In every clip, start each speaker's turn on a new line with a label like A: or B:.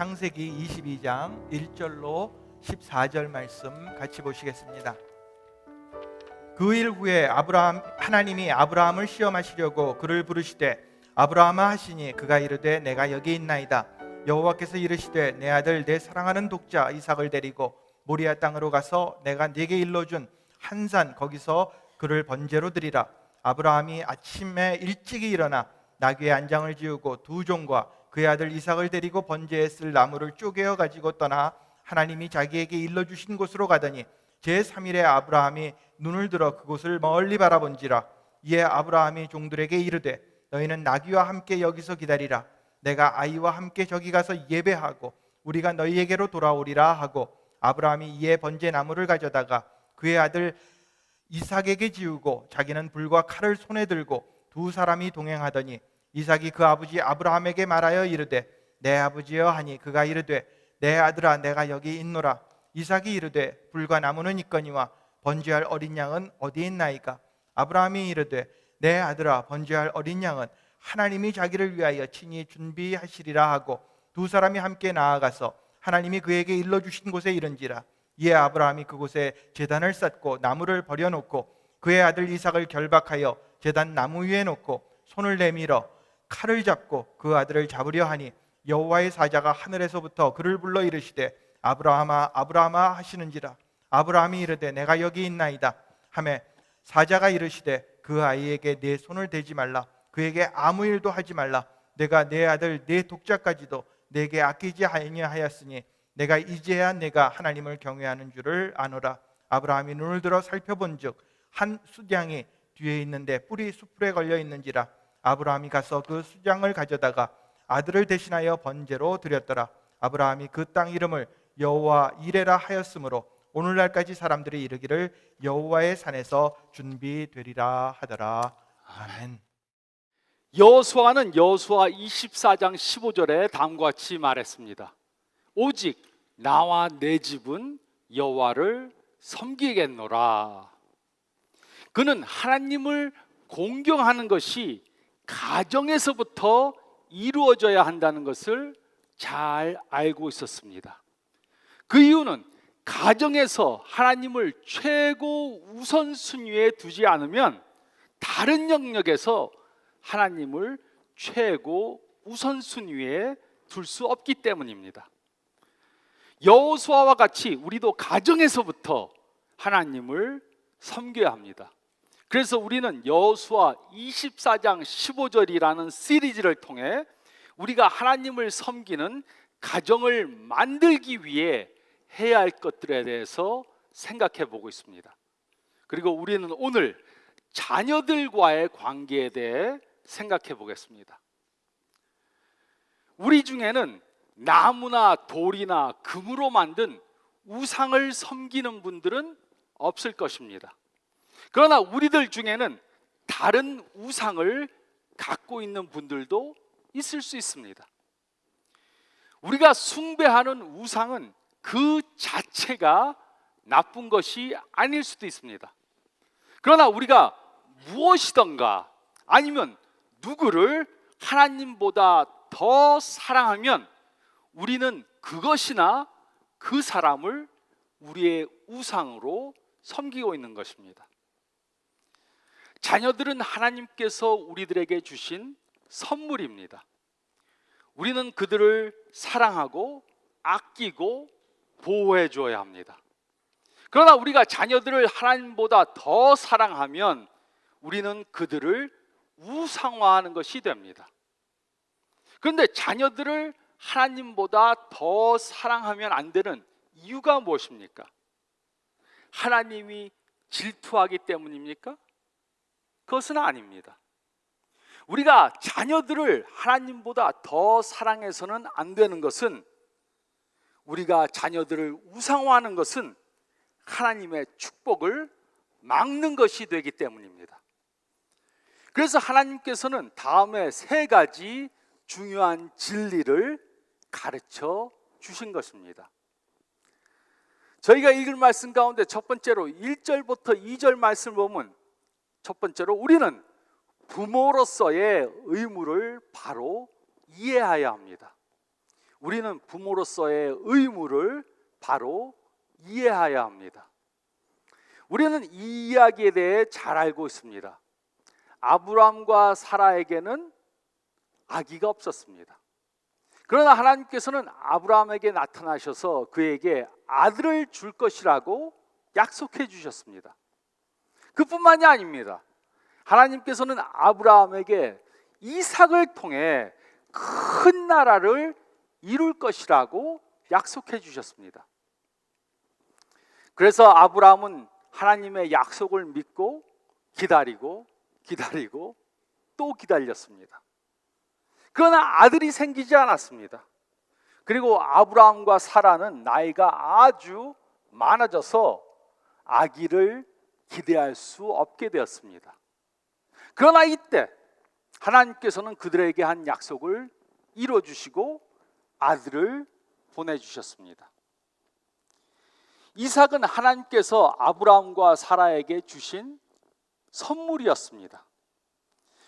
A: 창세기 22장 1절로 14절 말씀 같이 보시겠습니다. 그 일 후에 하나님이 아브라함을 시험하시려고 그를 부르시되 아브라함아 하시니 그가 이르되 내가 여기 있나이다. 여호와께서 이르시되 내 아들 내 사랑하는 독자 이삭을 데리고 모리아 땅으로 가서 내가 네게 일러준 한 산 거기서 그를 번제로 드리라. 아브라함이 아침에 일찍이 일어나 나귀의 안장을 지우고 두 종과 그의 아들 이삭을 데리고 번제에 쓸 나무를 쪼개어 가지고 떠나 하나님이 자기에게 일러주신 곳으로 가더니 제3일에 아브라함이 눈을 들어 그곳을 멀리 바라본지라. 이에 아브라함이 종들에게 이르되 너희는 나귀와 함께 여기서 기다리라. 내가 아이와 함께 저기 가서 예배하고 우리가 너희에게로 돌아오리라 하고 아브라함이 이에 번제 나무를 가져다가 그의 아들 이삭에게 지우고 자기는 불과 칼을 손에 들고 두 사람이 동행하더니 이삭이 그 아버지 아브라함에게 말하여 이르되 내 아버지여 하니 그가 이르되 내 아들아 내가 여기 있노라. 이삭이 이르되 불과 나무는 있거니와 번제할 어린 양은 어디 있나이까? 아브라함이 이르되 내 아들아 번제할 어린 양은 하나님이 자기를 위하여 친히 준비하시리라 하고 두 사람이 함께 나아가서 하나님이 그에게 일러주신 곳에 이른지라. 이에 아브라함이 그곳에 제단을 쌓고 나무를 버려놓고 그의 아들 이삭을 결박하여 제단 나무 위에 놓고 손을 내밀어 칼을 잡고 그 아들을 잡으려 하니 여호와의 사자가 하늘에서부터 그를 불러 이르시되 아브라함아 아브라함아 하시는지라. 아브라함이 이르되 내가 여기 있나이다 하매 사자가 이르시되 그 아이에게 내 손을 대지 말라. 그에게 아무 일도 하지 말라. 내가 내 아들 내 독자까지도 내게 아끼지 아니하였으니 내가 이제야 내가 하나님을 경외하는 줄을 아노라. 아브라함이 눈을 들어 살펴본즉 한 숫양이 뒤에 있는데 뿔이 숯불에 걸려 있는지라. 아브라함이 가서 그 숫양을 가져다가 아들을 대신하여 번제로 드렸더라. 아브라함이 그 땅 이름을 여호와 이레라 하였으므로 오늘날까지 사람들이 이르기를 여호와의 산에서 준비되리라 하더라. 아멘.
B: 여호수아는 여호수아 24장 15절에 다음과 같이 말했습니다. 오직 나와 내 집은 여호와를 섬기겠노라. 그는 하나님을 공경하는 것이 가정에서부터 이루어져야 한다는 것을 잘 알고 있었습니다. 그 이유는 가정에서 하나님을 최고 우선순위에 두지 않으면 다른 영역에서 하나님을 최고 우선순위에 둘 수 없기 때문입니다. 여호수아와 같이 우리도 가정에서부터 하나님을 섬겨야 합니다. 그래서 우리는 여호수아 24장 15절이라는 시리즈를 통해 우리가 하나님을 섬기는 가정을 만들기 위해 해야 할 것들에 대해서 생각해 보고 있습니다. 그리고 우리는 오늘 자녀들과의 관계에 대해 생각해 보겠습니다. 우리 중에는 나무나 돌이나 금으로 만든 우상을 섬기는 분들은 없을 것입니다. 그러나 우리들 중에는 다른 우상을 갖고 있는 분들도 있을 수 있습니다. 우리가 숭배하는 우상은 그 자체가 나쁜 것이 아닐 수도 있습니다. 그러나 우리가 무엇이던가 아니면 누구를 하나님보다 더 사랑하면 우리는 그것이나 그 사람을 우리의 우상으로 섬기고 있는 것입니다. 자녀들은 하나님께서 우리들에게 주신 선물입니다. 우리는 그들을 사랑하고 아끼고 보호해 줘야 합니다. 그러나 우리가 자녀들을 하나님보다 더 사랑하면 우리는 그들을 우상화하는 것이 됩니다. 그런데 자녀들을 하나님보다 더 사랑하면 안 되는 이유가 무엇입니까? 하나님이 질투하기 때문입니까? 그것은 아닙니다. 우리가 자녀들을 하나님보다 더 사랑해서는 안 되는 것은 우리가 자녀들을 우상화하는 것은 하나님의 축복을 막는 것이 되기 때문입니다. 그래서 하나님께서는 다음에 세 가지 중요한 진리를 가르쳐 주신 것입니다. 저희가 읽을 말씀 가운데 첫 번째로 1절부터 2절 말씀을 보면 첫 번째로 우리는 부모로서의 의무를 바로 이해해야 합니다. 우리는 부모로서의 의무를 바로 이해해야 합니다. 우리는 이 이야기에 대해 잘 알고 있습니다. 아브라함과 사라에게는 아기가 없었습니다. 그러나 하나님께서는 아브라함에게 나타나셔서 그에게 아들을 줄 것이라고 약속해 주셨습니다. 그뿐만이 아닙니다. 하나님께서는 아브라함에게 이삭을 통해 큰 나라를 이룰 것이라고 약속해 주셨습니다. 그래서 아브라함은 하나님의 약속을 믿고 기다리고 또 기다렸습니다. 그러나 아들이 생기지 않았습니다. 그리고 아브라함과 사라는 나이가 아주 많아져서 아기를 기대할 수 없게 되었습니다. 그러나 이때 하나님께서는 그들에게 한 약속을 이루어주시고 아들을 보내주셨습니다. 이삭은 하나님께서 아브라함과 사라에게 주신 선물이었습니다.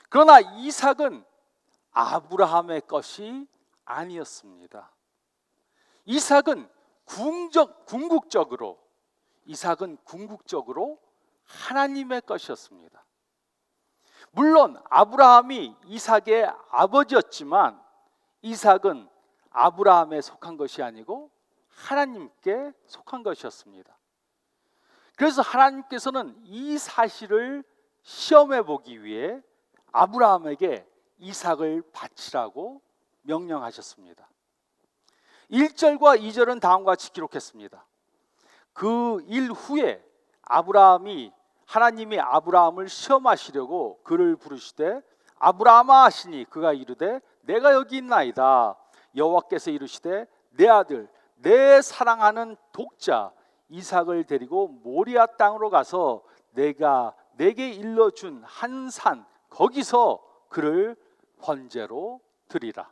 B: 그러나 이삭은 아브라함의 것이 아니었습니다. 이삭은 궁극적으로 하나님의 것이었습니다. 물론 아브라함이 이삭의 아버지였지만 이삭은 아브라함에 속한 것이 아니고 하나님께 속한 것이었습니다. 그래서 하나님께서는 이 사실을 시험해 보기 위해 아브라함에게 이삭을 바치라고 명령하셨습니다. 1절과 2절은 다음과 같이 기록했습니다. 그 일 후에 하나님이 아브라함을 시험하시려고 그를 부르시되 아브라함아 하시니 그가 이르되 내가 여기 있나이다. 여호와께서 이르시되 내 아들 내 사랑하는 독자 이삭을 데리고 모리아 땅으로 가서 내가 내게 일러준 한 산 거기서 그를 번제로 드리라.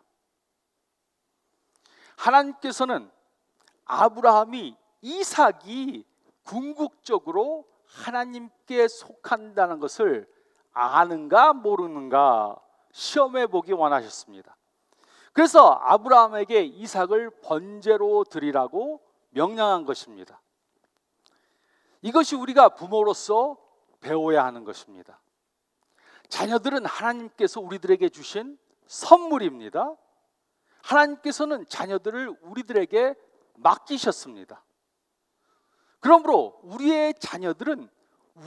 B: 하나님께서는 아브라함이 이삭이 궁극적으로 하나님께 속한다는 것을 아는가 모르는가 시험해 보기 원하셨습니다. 그래서 아브라함에게 이삭을 번제로 드리라고 명령한 것입니다. 이것이 우리가 부모로서 배워야 하는 것입니다. 자녀들은 하나님께서 우리들에게 주신 선물입니다. 하나님께서는 자녀들을 우리들에게 맡기셨습니다. 그러므로 우리의 자녀들은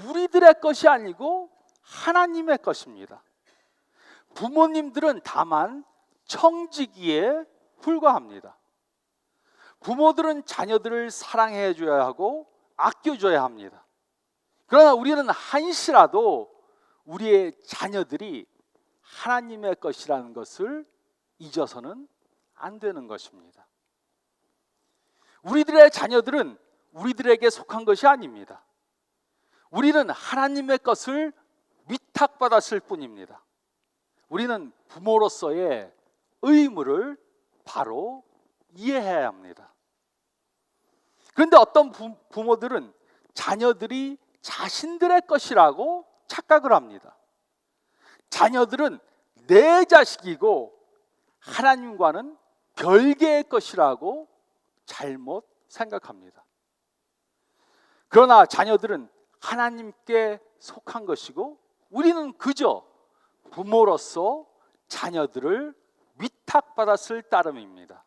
B: 우리들의 것이 아니고 하나님의 것입니다. 부모님들은 다만 청지기에 불과합니다. 부모들은 자녀들을 사랑해 줘야 하고 아껴줘야 합니다. 그러나 우리는 한시라도 우리의 자녀들이 하나님의 것이라는 것을 잊어서는 안 되는 것입니다. 우리들의 자녀들은 우리들에게 속한 것이 아닙니다. 우리는 하나님의 것을 위탁받았을 뿐입니다. 우리는 부모로서의 의무를 바로 이해해야 합니다. 그런데 어떤 부모들은 자녀들이 자신들의 것이라고 착각을 합니다. 자녀들은 내 자식이고 하나님과는 별개의 것이라고 잘못 생각합니다. 그러나 자녀들은 하나님께 속한 것이고 우리는 그저 부모로서 자녀들을 위탁받았을 따름입니다.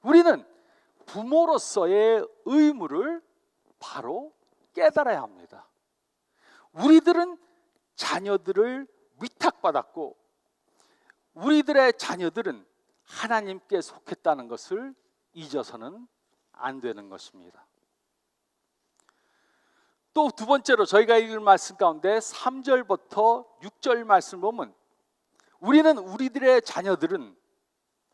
B: 우리는 부모로서의 의무를 바로 깨달아야 합니다. 우리들은 자녀들을 위탁받았고 우리들의 자녀들은 하나님께 속했다는 것을 잊어서는 안 되는 것입니다. 또 두 번째로 저희가 읽을 말씀 가운데 3절부터 6절 말씀 보면 우리는 우리들의 자녀들은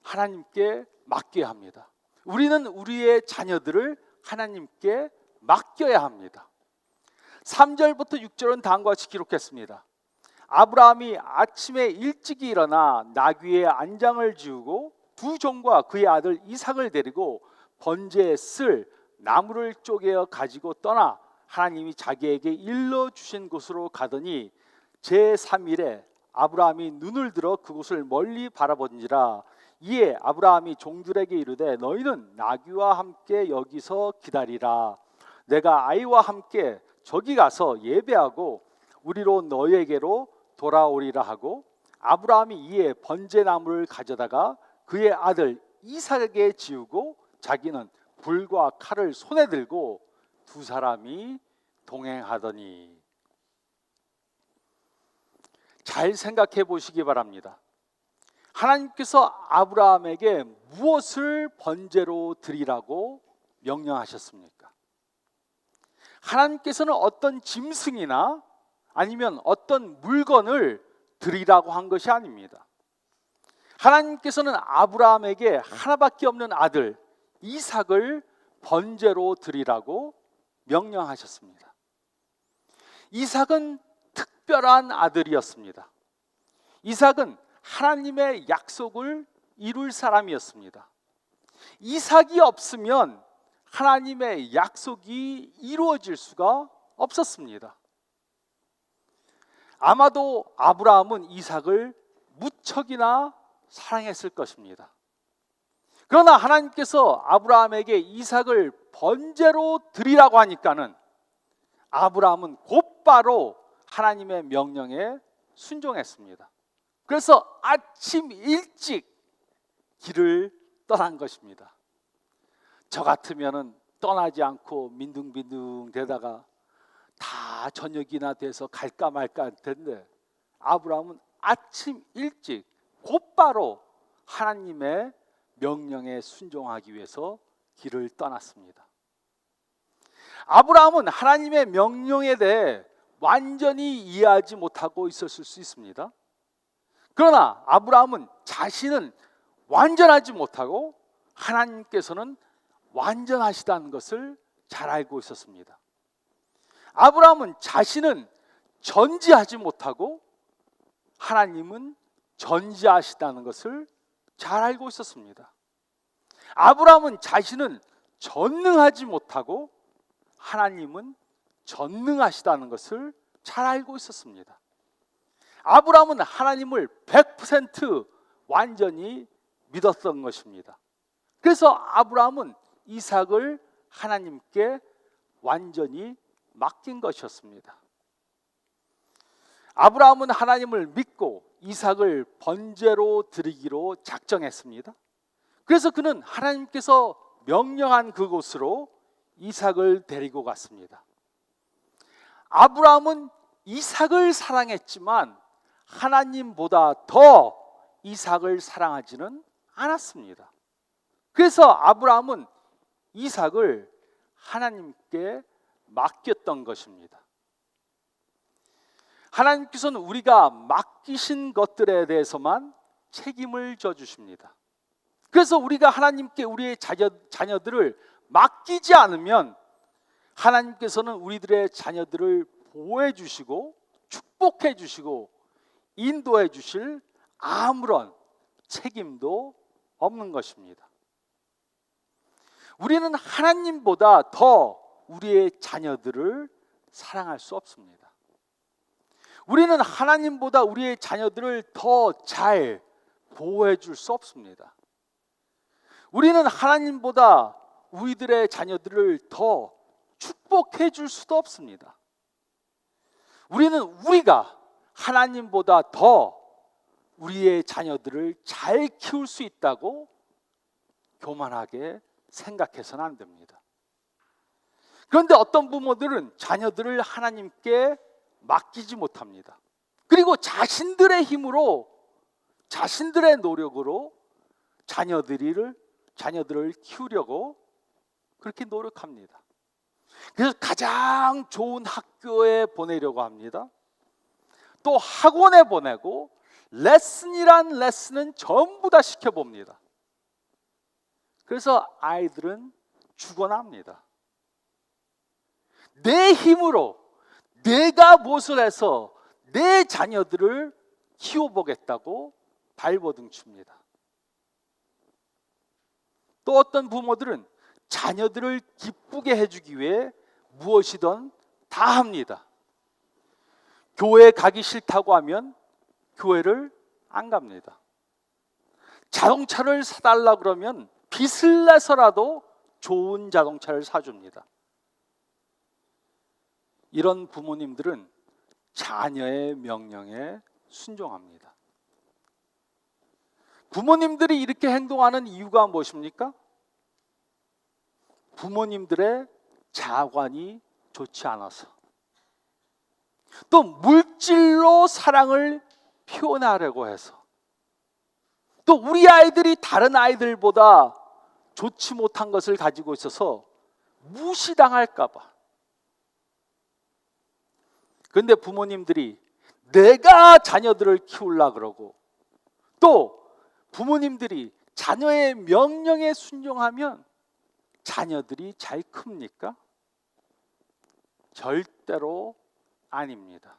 B: 하나님께 맡겨야 합니다. 우리는 우리의 자녀들을 하나님께 맡겨야 합니다. 3절부터 6절은 다음과 같이 기록했습니다. 아브라함이 아침에 일찍이 일어나 나귀의 안장을 지우고 두 종과 그의 아들 이삭을 데리고 번제에 쓸 나무를 쪼개어 가지고 떠나 하나님이 자기에게 일러주신 곳으로 가더니 제3일에 아브라함이 눈을 들어 그곳을 멀리 바라본지라 이에 아브라함이 종들에게 이르되 너희는 나귀와 함께 여기서 기다리라. 내가 아이와 함께 저기 가서 예배하고 우리로 너희에게로 돌아오리라 하고 아브라함이 이에 번제나무를 가져다가 그의 아들 이삭에게 지우고 자기는 불과 칼을 손에 들고 두 사람이 동행하더니. 잘 생각해 보시기 바랍니다. 하나님께서 아브라함에게 무엇을 번제로 드리라고 명령하셨습니까? 하나님께서는 어떤 짐승이나 아니면 어떤 물건을 드리라고 한 것이 아닙니다. 하나님께서는 아브라함에게 하나밖에 없는 아들 이삭을 번제로 드리라고 명령하셨습니다. 이삭은 특별한 아들이었습니다. 이삭은 하나님의 약속을 이룰 사람이었습니다. 이삭이 없으면 하나님의 약속이 이루어질 수가 없었습니다. 아마도 아브라함은 이삭을 무척이나 사랑했을 것입니다. 그러나 하나님께서 아브라함에게 이삭을 번제로 드리라고 하니까는 아브라함은 곧바로 하나님의 명령에 순종했습니다. 그래서 아침 일찍 길을 떠난 것입니다. 저 같으면은 떠나지 않고 민둥민둥 대다가 다 저녁이나 돼서 갈까 말까 할 텐데 아브라함은 아침 일찍 곧바로 하나님의 명령에 순종하기 위해서 길을 떠났습니다. 아브라함은 하나님의 명령에 대해 완전히 이해하지 못하고 있었을 수 있습니다. 그러나 아브라함은 자신은 완전하지 못하고 하나님께서는 완전하시다는 것을 잘 알고 있었습니다. 아브라함은 자신은 전지하지 못하고 하나님은 전지하시다는 것을 잘 알고 있었습니다. 아브라함은 자신은 전능하지 못하고 하나님은 전능하시다는 것을 잘 알고 있었습니다. 아브라함은 하나님을 100% 완전히 믿었던 것입니다. 그래서 아브라함은 이삭을 하나님께 완전히 맡긴 것이었습니다. 아브라함은 하나님을 믿고 이삭을 번제로 드리기로 작정했습니다. 그래서 그는 하나님께서 명령한 그곳으로 이삭을 데리고 갔습니다. 아브라함은 이삭을 사랑했지만 하나님보다 더 이삭을 사랑하지는 않았습니다. 그래서 아브라함은 이삭을 하나님께 맡겼던 것입니다. 하나님께서는 우리가 맡기신 것들에 대해서만 책임을 져주십니다. 그래서 우리가 하나님께 우리의 자녀들을 맡기지 않으면 하나님께서는 우리들의 자녀들을 보호해 주시고 축복해 주시고 인도해 주실 아무런 책임도 없는 것입니다. 우리는 하나님보다 더 우리의 자녀들을 사랑할 수 없습니다. 우리는 하나님보다 우리의 자녀들을 더 잘 보호해 줄 수 없습니다. 우리는 하나님보다 우리들의 자녀들을 더 축복해 줄 수도 없습니다. 우리가 하나님보다 더 우리의 자녀들을 잘 키울 수 있다고 교만하게 생각해서는 안 됩니다. 그런데 어떤 부모들은 자녀들을 하나님께 맡기지 못합니다. 그리고 자신들의 힘으로 자신들의 노력으로 자녀들을 키우려고 그렇게 노력합니다. 그래서 가장 좋은 학교에 보내려고 합니다. 또 학원에 보내고 레슨이란 레슨은 전부 다 시켜봅니다. 그래서 아이들은 죽어납니다. 내 힘으로 내가 무엇을 해서 내 자녀들을 키워보겠다고 발버둥 칩니다. 또 어떤 부모들은 자녀들을 기쁘게 해주기 위해 무엇이든 다 합니다. 교회 가기 싫다고 하면 교회를 안 갑니다. 자동차를 사달라 그러면 빚을 내서라도 좋은 자동차를 사줍니다. 이런 부모님들은 자녀의 명령에 순종합니다. 부모님들이 이렇게 행동하는 이유가 무엇입니까? 부모님들의 자관이 좋지 않아서, 또 물질로 사랑을 표현하려고 해서, 또 우리 아이들이 다른 아이들보다 좋지 못한 것을 가지고 있어서 무시당할까 봐. 그런데 부모님들이 내가 자녀들을 키우려고 그러고, 또 부모님들이 자녀의 명령에 순종하면 자녀들이 잘 큽니까? 절대로 아닙니다.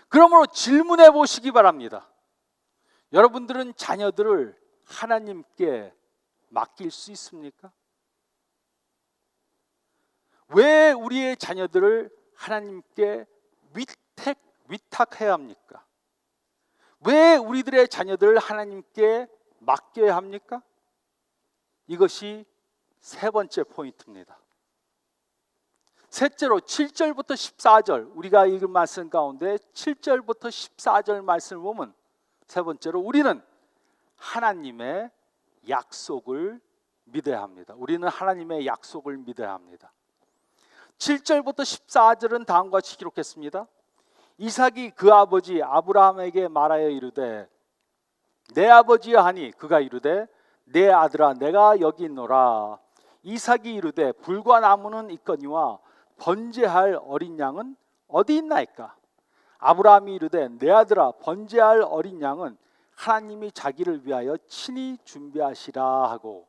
B: 그러므로 질문해 보시기 바랍니다. 여러분들은 자녀들을 하나님께 맡길 수 있습니까? 왜 우리의 자녀들을 하나님께 위탁해야 합니까? 왜 우리들의 자녀들을 하나님께 맡겨야 합니까? 이것이 세 번째 포인트입니다. 셋째로 7절부터 14절, 우리가 읽은 말씀 가운데 7절부터 14절 말씀을 보면, 세 번째로 우리는 하나님의 약속을 믿어야 합니다. 우리는 하나님의 약속을 믿어야 합니다. 7절부터 14절은 다음과 같이 기록했습니다. 이삭이 그 아버지 아브라함에게 말하여 이르되 내 아버지여 하니 그가 이르되 내 아들아 내가 여기 있노라. 이삭이 이르되 불과 나무는 있거니와 번제할 어린 양은 어디 있나이까? 아브라함이 이르되 내 아들아 번제할 어린 양은 하나님이 자기를 위하여 친히 준비하시라 하고,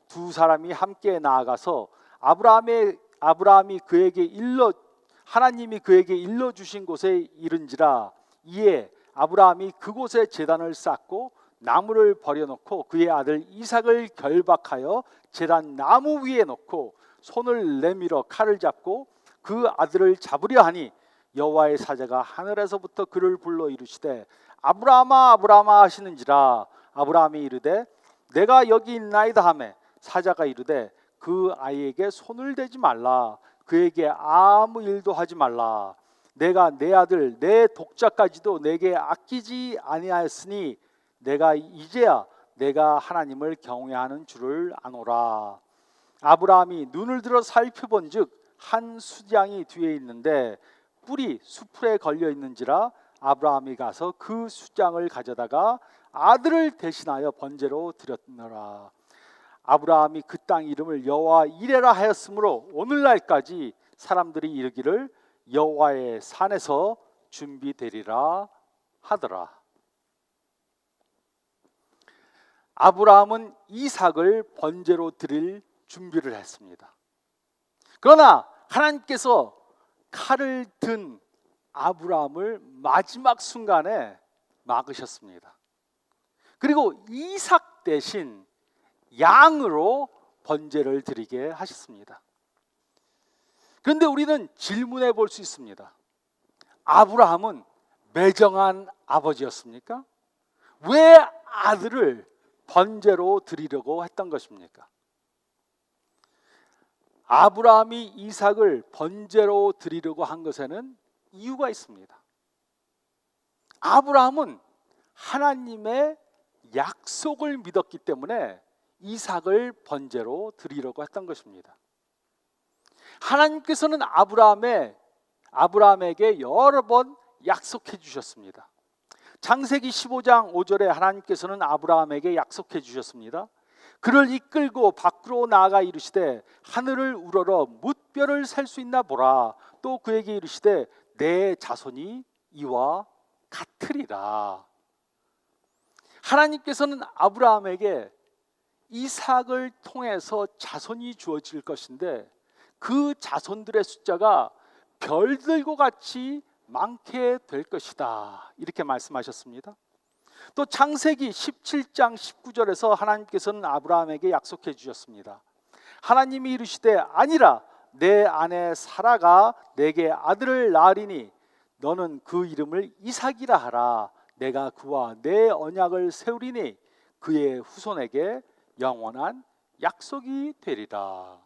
B: 두 사람이 함께 나아가서 아브라함이 하나님이 그에게 일러 주신 곳에 이른지라. 이에 아브라함이 그곳에 제단을 쌓고 나무를 버려놓고 그의 아들 이삭을 결박하여 제단 나무 위에 놓고 손을 내밀어 칼을 잡고 그 아들을 잡으려 하니, 여호와의 사자가 하늘에서부터 그를 불러 이르시되 아브라함아 아브라함아 하시는지라. 아브라함이 이르되 내가 여기 있나이다 하매, 사자가 이르되 그 아이에게 손을 대지 말라. 그에게 아무 일도 하지 말라. 내가 내 아들 내 독자까지도 내게 아끼지 아니하였으니 내가 이제야 내가 하나님을 경외하는 줄을 아노라. 아브라함이 눈을 들어 살펴본즉 한 수장이 뒤에 있는데 뿔이 수풀에 걸려 있는지라. 아브라함이 가서 그 수장을 가져다가 아들을 대신하여 번제로 드렸노라. 아브라함이 그 땅 이름을 여호와 이레라 하였으므로 오늘날까지 사람들이 이르기를 여호와의 산에서 준비되리라 하더라. 아브라함은 이삭을 번제로 드릴 준비를 했습니다. 그러나 하나님께서 칼을 든 아브라함을 마지막 순간에 막으셨습니다. 그리고 이삭 대신 양으로 번제를 드리게 하셨습니다. 그런데 우리는 질문해 볼 수 있습니다. 아브라함은 매정한 아버지였습니까? 왜 아들을 번제로 드리려고 했던 것입니까? 아브라함이 이삭을 번제로 드리려고 한 것에는 이유가 있습니다. 아브라함은 하나님의 약속을 믿었기 때문에 이삭을 번제로 드리려고 했던 것입니다. 하나님께서는 아브라함에게 여러 번 약속해 주셨습니다. 창세기 15장 5절에 하나님께서는 아브라함에게 약속해 주셨습니다. 그를 이끌고 밖으로 나아가 이르시되 하늘을 우러러 뭇별을 셀 수 있나 보라. 또 그에게 이르시되 내 자손이 이와 같으리라. 하나님께서는 아브라함에게 이삭을 통해서 자손이 주어질 것인데 그 자손들의 숫자가 별들과 같이 많게 될 것이다, 이렇게 말씀하셨습니다. 또 창세기 17장 19절에서 하나님께서는 아브라함에게 약속해 주셨습니다. 하나님이 이르시되 아니라 내 아내 사라가 내게 아들을 낳으리니 너는 그 이름을 이삭이라 하라. 내가 그와 내 언약을 세우리니 그의 후손에게 영원한 약속이 되리라.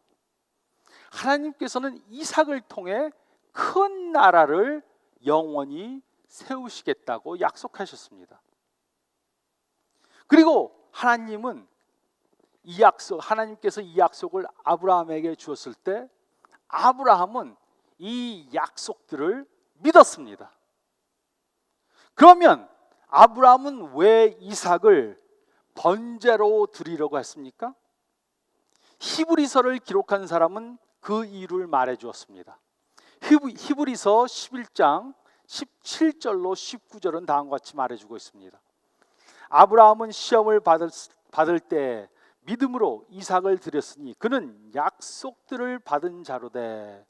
B: 하나님께서는 이삭을 통해 큰 나라를 영원히 세우시겠다고 약속하셨습니다. 그리고 하나님은 하나님께서 이 약속을 아브라함에게 주었을 때 아브라함은 이 약속들을 믿었습니다. 그러면 아브라함은 왜 이삭을 번제로 드리려고 했습니까? 히브리서를 기록한 사람은 그 이유를 말해 주었습니다. 히브리서 11장 17절로 19절은 다음과 같이 말해주고 있습니다. 아브라함은 시험을 받을 때 믿음으로 이삭을 드렸으니 그는 약속들을 받은 자로되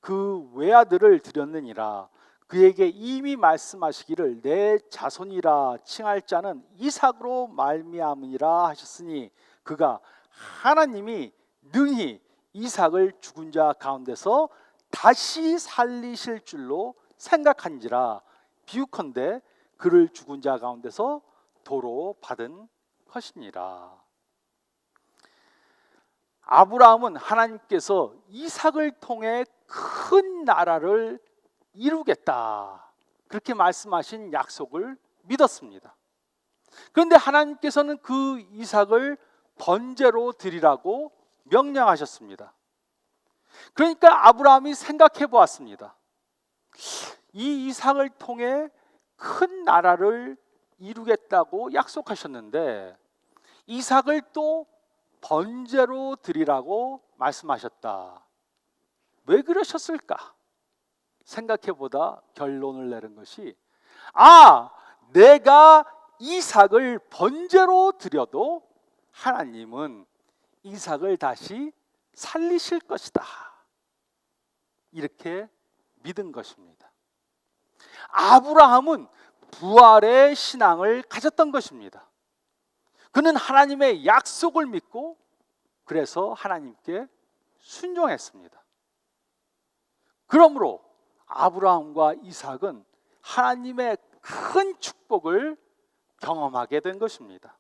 B: 그 외아들을 드렸느니라. 그에게 이미 말씀하시기를 내 자손이라 칭할 자는 이삭으로 말미암으니라 하셨으니 그가 하나님이 능히 이삭을 죽은 자 가운데서 다시 살리실 줄로 생각한지라. 비유컨대 그를 죽은 자 가운데서 도로 받은 것이니라. 아브라함은 하나님께서 이삭을 통해 큰 나라를 이루겠다 그렇게 말씀하신 약속을 믿었습니다. 그런데 하나님께서는 그 이삭을 번제로 드리라고 명령하셨습니다. 그러니까 아브라함이 생각해 보았습니다. 이 이삭을 통해 큰 나라를 이루겠다고 약속하셨는데 이삭을 또 번제로 드리라고 말씀하셨다. 왜 그러셨을까? 생각해 보다 결론을 내린 것이 내가 이삭을 번제로 드려도 하나님은 이삭을 다시 살리실 것이다. 이렇게 믿은 것입니다. 아브라함은 부활의 신앙을 가졌던 것입니다. 그는 하나님의 약속을 믿고 그래서 하나님께 순종했습니다. 그러므로 아브라함과 이삭은 하나님의 큰 축복을 경험하게 된 것입니다.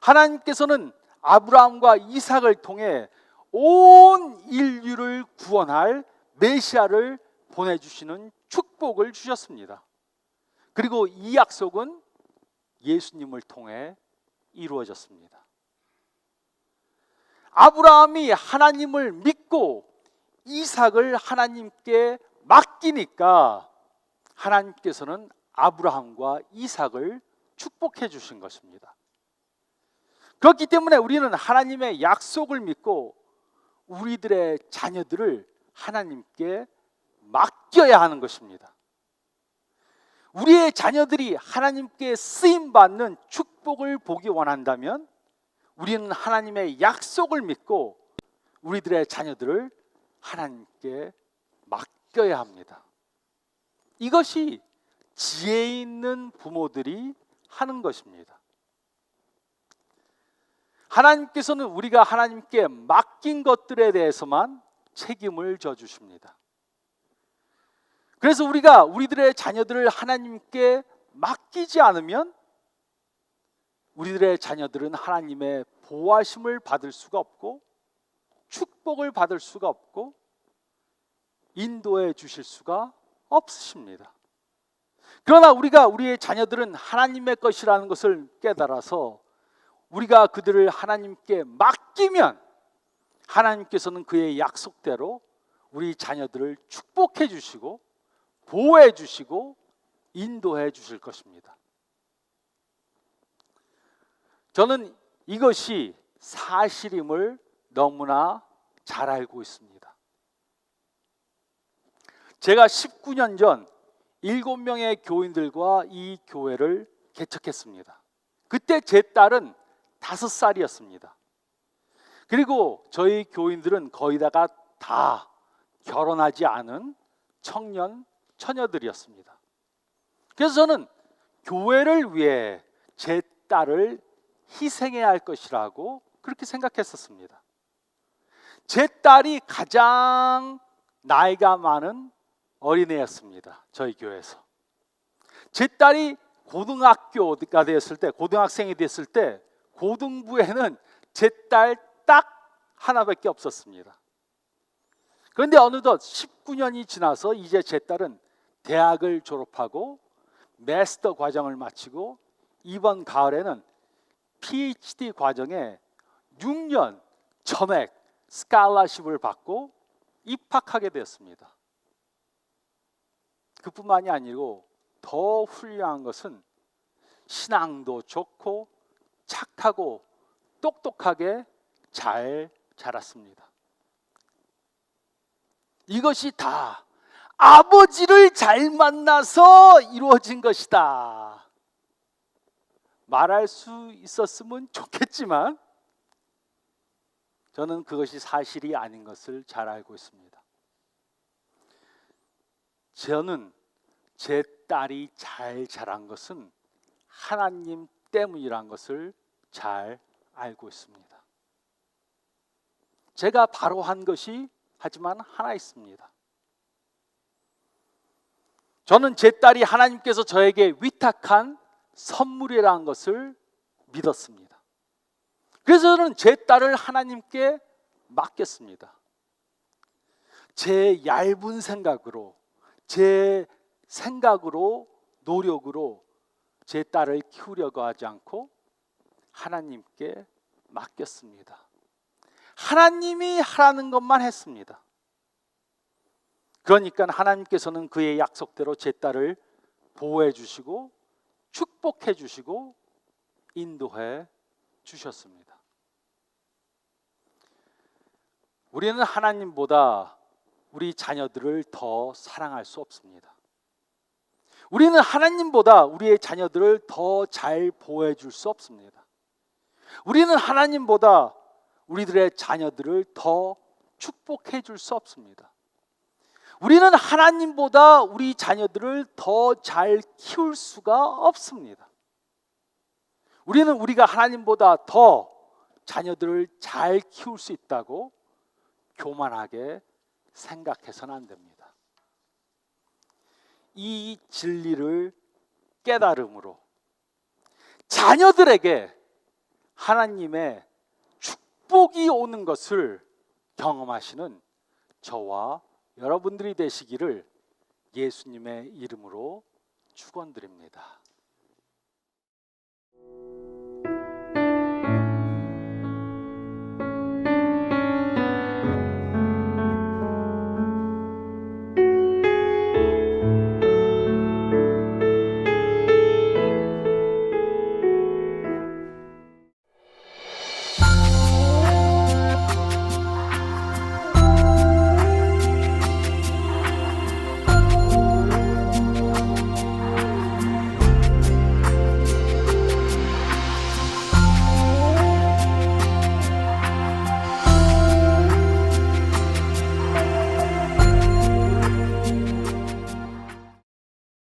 B: 하나님께서는 아브라함과 이삭을 통해 온 인류를 구원할 메시아를 보내주시는 축복을 주셨습니다. 그리고 이 약속은 예수님을 통해 이루어졌습니다. 아브라함이 하나님을 믿고 이삭을 하나님께 맡기니까 하나님께서는 아브라함과 이삭을 축복해 주신 것입니다. 그렇기 때문에 우리는 하나님의 약속을 믿고 우리들의 자녀들을 하나님께 맡겨야 하는 것입니다. 우리의 자녀들이 하나님께 쓰임받는 축복을 보기 원한다면 우리는 하나님의 약속을 믿고 우리들의 자녀들을 하나님께 맡겨야 합니다. 이것이 지혜 있는 부모들이 하는 것입니다. 하나님께서는 우리가 하나님께 맡긴 것들에 대해서만 책임을 져주십니다. 그래서 우리가 우리들의 자녀들을 하나님께 맡기지 않으면 우리들의 자녀들은 하나님의 보호하심을 받을 수가 없고 축복을 받을 수가 없고 인도해 주실 수가 없으십니다. 그러나 우리의 자녀들은 하나님의 것이라는 것을 깨달아서 우리가 그들을 하나님께 맡기면 하나님께서는 그의 약속대로 우리 자녀들을 축복해 주시고 보호해 주시고 인도해 주실 것입니다. 저는 이것이 사실임을 너무나 잘 알고 있습니다. 제가 19년 전 7명의 교인들과 이 교회를 개척했습니다. 그때 제 딸은 5살이었습니다. 그리고 저희 교인들은 거의 다 결혼하지 않은 청년, 처녀들이었습니다. 그래서 저는 교회를 위해 제 딸을 희생해야 할 것이라고 그렇게 생각했었습니다. 제 딸이 가장 나이가 많은 어린애였습니다. 저희 교회에서. 제 딸이 고등학교가 되었을 때, 고등학생이 됐을 때 고등부에는 제 딸 딱 하나밖에 없었습니다. 그런데 어느덧 19년이 지나서 이제 제 딸은 대학을 졸업하고 마스터 과정을 마치고 이번 가을에는 PhD 과정에 6년 전액 스칼라십을 받고 입학하게 되었습니다. 그뿐만이 아니고 더 훌륭한 것은 신앙도 좋고 착하고 똑똑하게 잘 자랐습니다. 이것이 다 아버지를 잘 만나서 이루어진 것이다. 말할 수 있었으면 좋겠지만 저는 그것이 사실이 아닌 것을 잘 알고 있습니다. 저는 제 딸이 잘 자란 것은 하나님 때문이란 것을 잘 알고 있습니다. 제가 바로 한 것이 하지만 하나 있습니다. 저는 제 딸이 하나님께서 저에게 위탁한 선물이라는 것을 믿었습니다. 그래서 저는 제 딸을 하나님께 맡겼습니다. 제 얇은 생각으로, 제 생각으로, 노력으로 제 딸을 키우려고 하지 않고 하나님께 맡겼습니다. 하나님이 하라는 것만 했습니다. 그러니까 하나님께서는 그의 약속대로 제 딸을 보호해 주시고 축복해 주시고 인도해 주셨습니다. 우리는 하나님보다 우리 자녀들을 더 사랑할 수 없습니다. 우리는 하나님보다 우리의 자녀들을 더 잘 보호해 줄 수 없습니다. 우리는 하나님보다 우리들의 자녀들을 더 축복해 줄 수 없습니다. 우리는 하나님보다 우리 자녀들을 더 잘 키울 수가 없습니다. 우리는 우리가 하나님보다 더 자녀들을 잘 키울 수 있다고 교만하게 생각해서는 안 됩니다. 이 진리를 깨달음으로 자녀들에게 하나님의 축복이 오는 것을 경험하시는 저와 여러분들이 되시기를 예수님의 이름으로 축원드립니다.